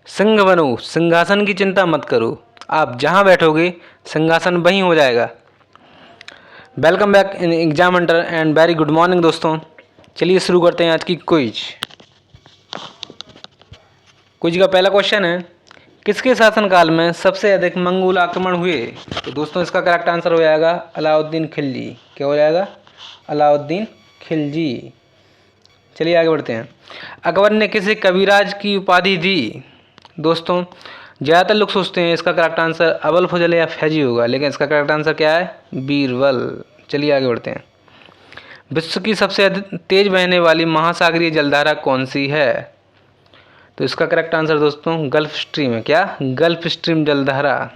सिंह बनो, सिंहासन की चिंता मत करो, आप जहाँ बैठोगे सिंहासन वहीं हो जाएगा। Welcome back in exam Hunter and very good morning दोस्तों। चलिए शुरू करते हैं आज की क्विज। क्विज का पहला क्वेश्चन है, किसके शासनकाल में सबसे अधिक मंगोल आक्रमण हुए? तो दोस्तों इसका करेक्ट आंसर हो जाएगा अलाउद्दीन खिलजी। क्या हो जाएगा? अलाउद्दीन खिलजी। चलिए आगे बढ़ते हैं। अकबर ने किसे कविराज की उपाधि दी? दोस्तों ज़्यादातर लोग सोचते हैं इसका करेक्ट आंसर अबुल फजल या फैजी होगा, लेकिन इसका करेक्ट आंसर क्या है? बीरबल। चलिए आगे बढ़ते हैं। विश्व की सबसे अधिक तेज बहने वाली महासागरीय जलधारा कौन सी है? तो इसका करेक्ट आंसर दोस्तों गल्फ स्ट्रीम है। क्या? गल्फ स्ट्रीम जलधारा।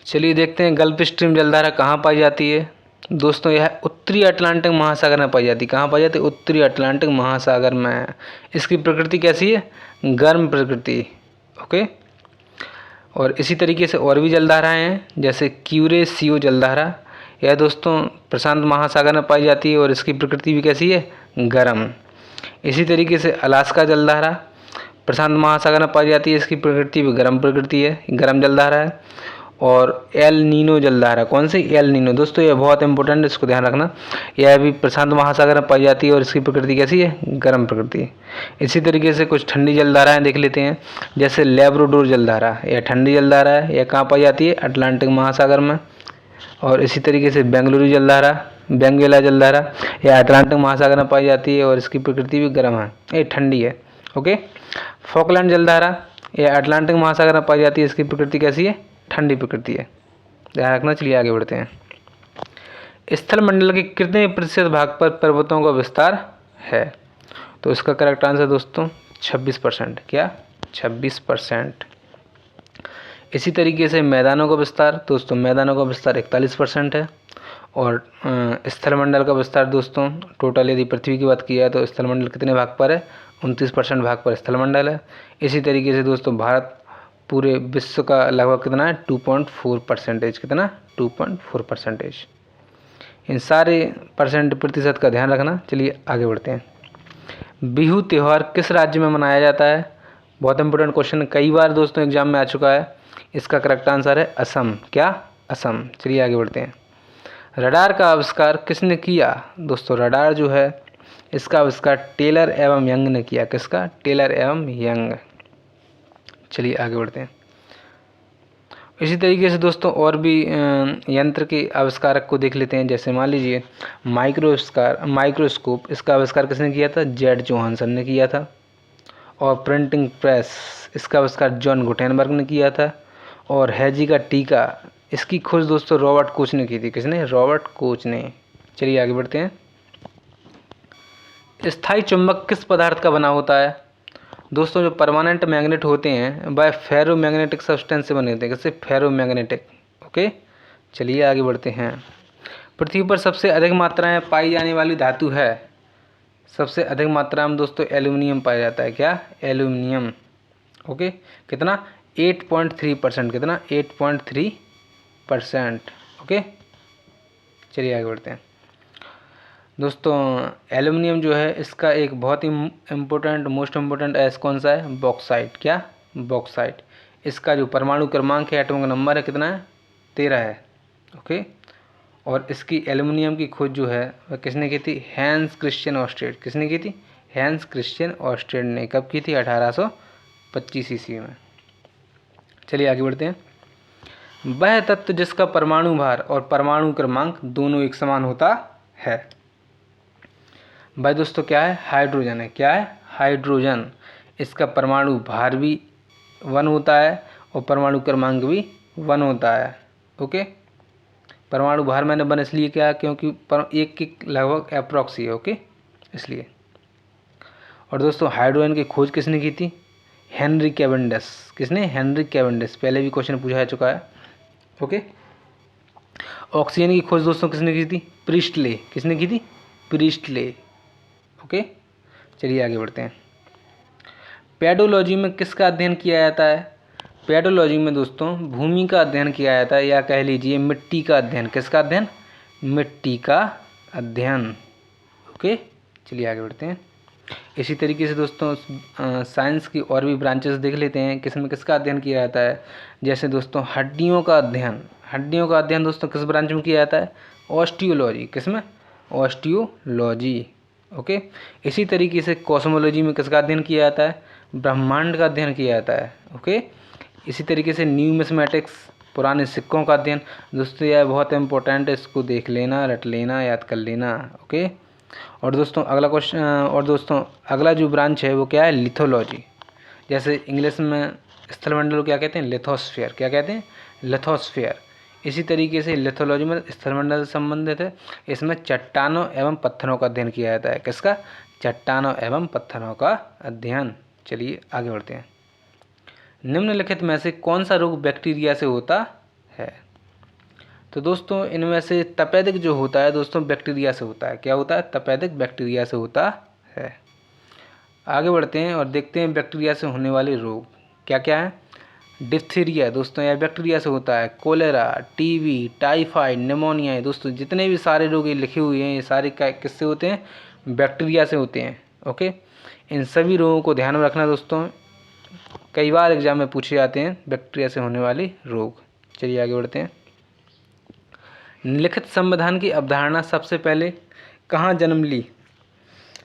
चलिए देखते हैं गल्फ स्ट्रीम जलधारा कहाँ पाई जाती है। दोस्तों यह उत्तरी अटलांटिक महासागर में पाई जाती है। कहाँ पाई जाती है? उत्तरी अटलांटिक महासागर में। इसकी प्रकृति कैसी है? गर्म प्रकृति। ओके। और इसी तरीके से और भी जलधाराएँ हैं, जैसे क्यूरेशियो जलधारा। यह दोस्तों प्रशांत महासागर में पाई जाती है और इसकी प्रकृति भी कैसी है? गर्म। इसी तरीके से अलास्का जलधारा प्रशांत महासागर में पाई जाती है, इसकी प्रकृति भी गर्म प्रकृति है, गर्म जलधारा है। और एल नीनो जलधारा, कौन सी? El Nino. दोस्तों ये बहुत इंपॉर्टेंट है, इसको ध्यान रखना। यह भी प्रशांत महासागर में पाई जाती है और इसकी प्रकृति कैसी है? गर्म प्रकृति। इसी तरीके से कुछ ठंडी जलधाराएं देख लेते हैं, जैसे लेब्राडोर जलधारा। यह ठंडी जलधारा है, यह कहाँ पाई जाती है? अटलांटिक महासागर में। और इसी तरीके से बेंगलुरु जलधारा, बेंगेला जलधारा, यह अटलांटिक महासागर में पाई जाती है और इसकी प्रकृति भी गर्म है, ये ठंडी है। ओके। फॉकलैंड जलधारा, यह अटलांटिक महासागर में पाई जाती है, इसकी प्रकृति कैसी है? ठंडी प्रकृति है, ध्यान रखना। चलिए आगे बढ़ते हैं। स्थल मंडल के कितने प्रतिशत भाग पर पर्वतों का विस्तार है? तो इसका करेक्ट आंसर दोस्तों 26%। क्या? 26%। इसी तरीके से मैदानों का विस्तार, दोस्तों मैदानों का विस्तार 41% है। और स्थलमंडल का विस्तार दोस्तों टोटल यदि पृथ्वी की बात की जाए तो स्थलमंडल कितने भाग पर है? 29% भाग पर स्थलमंडल है। इसी तरीके से दोस्तों भारत पूरे विश्व का लगभग कितना है? 2.4%। कितना? 2.4%। इन सारे प्रतिशत का ध्यान रखना। चलिए आगे बढ़ते हैं। बिहू त्यौहार किस राज्य में मनाया जाता है? बहुत इंपॉर्टेंट क्वेश्चन, कई बार दोस्तों एग्जाम में आ चुका है। इसका करेक्ट आंसर है असम। क्या? असम। चलिए आगे बढ़ते हैं। रडार का आविष्कार किसने किया? दोस्तों रडार जो है इसका आविष्कार टेलर एवं यंग ने किया। किसका? टेलर एवं यंग। चलिए आगे बढ़ते हैं। इसी तरीके से दोस्तों और भी यंत्र के आविष्कारक को देख लेते हैं, जैसे मान लीजिए माइक्रोस्कोप, इसका आविष्कार किसने किया था? जेड जोहानसन ने किया था। और प्रिंटिंग प्रेस, इसका आविष्कार जॉन गुटेनबर्ग ने किया था। और हैजी का टीका, इसकी खोज दोस्तों रॉबर्ट कोच ने की थी। किसने? रॉबर्ट कोच ने। चलिए आगे बढ़ते हैं। स्थायी चुंबक किस पदार्थ का बना होता है? दोस्तों जो परमानेंट मैग्नेट होते हैं वह फेरोमैग्नेटिक सब्सटेंस से बने होते हैं। किससे? फेरोमैग्नेटिक। ओके। चलिए आगे बढ़ते हैं। पृथ्वी पर सबसे अधिक मात्रा में पाई जाने वाली धातु है? सबसे अधिक मात्रा में दोस्तों एल्यूमिनियम पाया जाता है। क्या? एल्यूमिनियम। ओके। कितना? 8.3%। कितना? 8.3%। ओके। चलिए आगे बढ़ते हैं। दोस्तों एल्यूमिनियम जो है इसका एक बहुत ही इम्पोर्टेंट मोस्ट इम्पोर्टेंट एस कौन सा है? बॉक्साइट। क्या? बॉक्साइट। इसका जो परमाणु क्रमांक है, एटॉमिक नंबर है, कितना है? 13 है। ओके। और इसकी एल्यूमिनियम की खोज जो है वह किसने की थी? Hans Christian Oersted. किसने की थी? हैंस क्रिश्चियन ऑस्टेड ने। कब की थी? 1825 ईस्वी में। चलिए आगे बढ़ते हैं। वह तत्व जिसका परमाणु भार और परमाणु क्रमांक दोनों एक समान होता है? भाई दोस्तों क्या है? हाइड्रोजन है। क्या है? हाइड्रोजन। इसका परमाणु भार भी 1 होता है और परमाणु क्रमांक भी 1 होता है। ओके। परमाणु भार मैंने 1 इसलिए क्या? क्योंकि एक के लगभग अप्रॉक्सी है। ओके, इसलिए। और दोस्तों हाइड्रोजन की खोज किसने की थी? Henry Cavendish. किसने? Henry Cavendish. पहले भी क्वेश्चन पूछा जा चुका है। ओके। ऑक्सीजन की खोज दोस्तों किसने की थी? प्रीस्टले। किसने की थी? प्रीस्टले। ओके। चलिए आगे बढ़ते हैं। पेडोलॉजी में किसका अध्ययन किया जाता है? पेडोलॉजी में दोस्तों भूमि का अध्ययन किया जाता है, या कह लीजिए मिट्टी का अध्ययन। किसका अध्ययन? मिट्टी का अध्ययन। ओके। चलिए आगे बढ़ते हैं। इसी तरीके से दोस्तों साइंस की और भी ब्रांचेस देख लेते हैं किसमें किसका अध्ययन किया जाता है। जैसे दोस्तों हड्डियों का अध्ययन दोस्तों किस ब्रांच में किया जाता है, ऑस्टियोलॉजी। किसमें, ऑस्टियोलॉजी। ओके। इसी तरीके से कॉस्मोलॉजी में किसका अध्ययन किया जाता है, ब्रह्मांड का अध्ययन किया जाता है। ओके। इसी तरीके से न्यूमिस्मेटिक्स, पुराने सिक्कों का अध्ययन। दोस्तों यह बहुत इंपॉर्टेंट है, इसको देख लेना, रट लेना, याद कर लेना। ओके। और दोस्तों अगला जो ब्रांच है वो क्या है, लिथोलॉजी। जैसे इंग्लिश में स्थलमंडल को क्या कहते हैं, लिथोस्फीयर। क्या कहते हैं, लिथोस्फीयर। इसी तरीके से लिथोलॉजी में स्थलमंडल से संबंधित है। इसमें चट्टानों एवं पत्थरों का अध्ययन किया जाता है। किसका, चट्टानों एवं पत्थरों का अध्ययन। चलिए आगे बढ़ते हैं। निम्नलिखित में से कौन सा रोग बैक्टीरिया से होता है। तो दोस्तों इनमें से तपेदिक जो होता है दोस्तों बैक्टीरिया से होता है। क्या होता है, तपेदिक बैक्टीरिया से होता है। आगे बढ़ते हैं और देखते हैं बैक्टीरिया से होने वाले रोग क्या क्या है। डिप्थीरिया दोस्तों यह बैक्टीरिया से होता है। Cholera, TB, typhoid, pneumonia. दोस्तों जितने भी सारे रोग ये लिखे हुए हैं ये सारे किससे होते हैं, बैक्टीरिया से होते हैं। ओके। इन सभी रोगों को ध्यान में रखना दोस्तों, कई बार एग्जाम में पूछे जाते हैं बैक्टीरिया से होने वाले रोग। चलिए आगे बढ़ते हैं। लिखित संविधान की अवधारणा सबसे पहले कहाँ जन्म ली।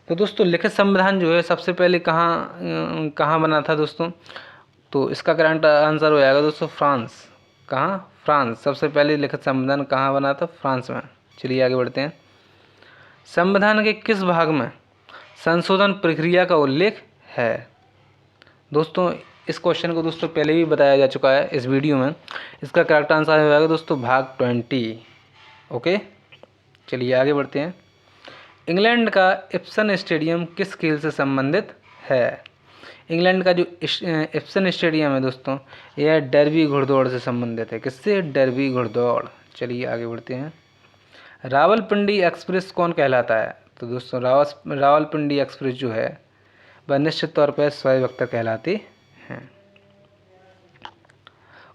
तो दोस्तों लिखित संविधान जो है सबसे पहले कहाँ बना था दोस्तों। तो इसका करेक्ट आंसर हो जाएगा दोस्तों फ्रांस। कहाँ, फ्रांस। सबसे पहले लिखित संविधान कहाँ बना था, फ्रांस में। चलिए आगे बढ़ते हैं। संविधान के किस भाग में संशोधन प्रक्रिया का उल्लेख है। दोस्तों इस क्वेश्चन को दोस्तों पहले भी बताया जा चुका है इस वीडियो में। इसका करेक्ट आंसर हो जाएगा दोस्तों भाग 20। ओके। चलिए आगे बढ़ते हैं। इंग्लैंड का इप्सन स्टेडियम किस खेल से संबंधित है। इंग्लैंड का जो इप्सन स्टेडियम है दोस्तों यह डर्बी घुड़दौड़ से संबंधित है। किससे, डर्बी घुड़दौड़। चलिए आगे बढ़ते हैं। रावलपिंडी एक्सप्रेस कौन कहलाता है। तो दोस्तों रावलपिंडी एक्सप्रेस जो है वह निश्चित तौर पर शोएब अख्तर कहलाते हैं।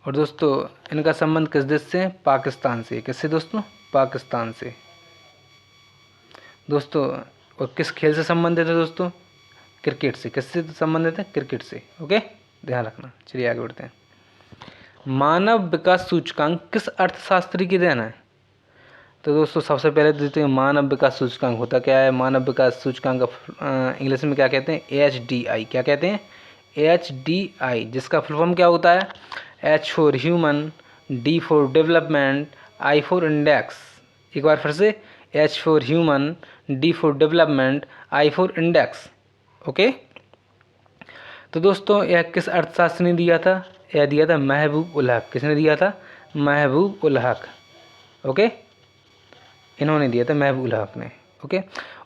और दोस्तों इनका संबंध किस देश से, पाकिस्तान से। किससे दोस्तों, पाकिस्तान से। दोस्तों और किस खेल से संबंधित है दोस्तों, क्रिकेट से। किससे संबंधित है, क्रिकेट से। ओके, ध्यान रखना। चलिए आगे बढ़ते हैं। मानव विकास सूचकांक किस अर्थशास्त्री की देन है। तो दोस्तों सबसे पहले देते हैं मानव विकास सूचकांक होता क्या है। मानव विकास सूचकांक का इंग्लिश में क्या कहते हैं, HDI। क्या कहते हैं, HDI, जिसका फुल फॉर्म क्या होता है, H for human, D for development, I for index. एक बार फिर से, H for human, D for development, I for index. Okay. तो दोस्तों यह किस अर्थशास्त्री ने दिया था, यह दिया था महबूब उल हक। किसने दिया था, महबूब उल हक। ओके, इन्होंने दिया था, महबूब उल हक ने। ओके।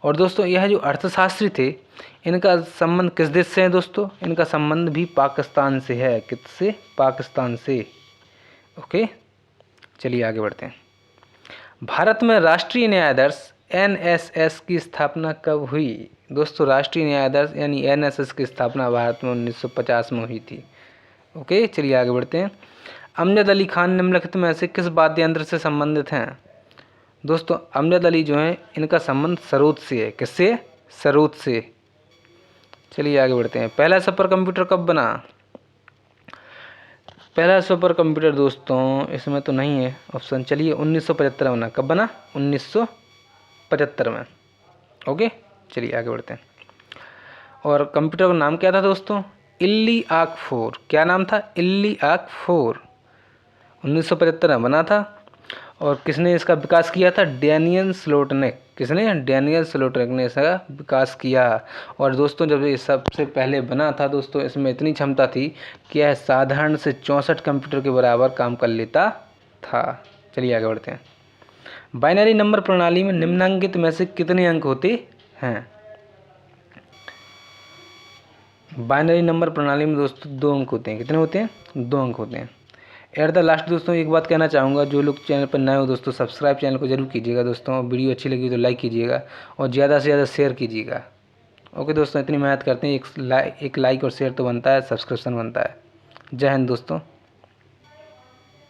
और दोस्तों यह जो अर्थशास्त्री थे इनका संबंध किस देश से है दोस्तों, इनका संबंध भी पाकिस्तान से है। किससे, पाकिस्तान से। ओके। चलिए आगे बढ़ते हैं। भारत में राष्ट्रीय न्यायाधीश NSS की स्थापना कब हुई। दोस्तों राष्ट्रीय न्यायाधीश यानी NSS की स्थापना भारत में 1950 में हुई थी। ओके। चलिए आगे बढ़ते हैं। अमजद अली खान निम्नलिखित में से किस वाद्य यंत्र से संबंधित हैं। दोस्तों अमजद अली जो हैं इनका संबंध सरोद से है। किससे, सरोद से। चलिए आगे बढ़ते हैं। पहला सुपर कंप्यूटर कब बना। पहला सुपर कंप्यूटर दोस्तों इसमें तो नहीं है ऑप्शन। चलिए 1975 में बना। कब बना, 1975 में। ओके। चलिए आगे बढ़ते हैं। और कंप्यूटर का नाम क्या था दोस्तों, इल्लिआक 4। क्या नाम था, इल्लिआक 4। 1975 में बना था। और किसने इसका विकास किया था, डैनियल स्लोटनिक। किसने, डैनियल स्लोटनिक ने इसका विकास किया। और दोस्तों जब ये सबसे पहले बना था दोस्तों इसमें इतनी क्षमता थी कि यह साधारण से 64 कंप्यूटर के बराबर काम कर लेता था। चलिए आगे बढ़ते हैं। बाइनरी नंबर प्रणाली में निम्नांकित में से कितने अंक होते हैं। बाइनरी नंबर प्रणाली में दोस्तों 2 अंक होते हैं। कितने होते हैं, 2 अंक होते हैं। एट द लास्ट दोस्तों एक बात कहना चाहूँगा, जो लोग चैनल पर नए हो दोस्तों सब्सक्राइब चैनल को जरूर कीजिएगा दोस्तों। वीडियो अच्छी लगी तो लाइक कीजिएगा और ज़्यादा से ज़्यादा शेयर कीजिएगा। ओके दोस्तों, इतनी मेहनत करते हैं, एक लाइक और शेयर तो बनता है, सब्सक्रिप्शन बनता है। जय हिंद दोस्तों।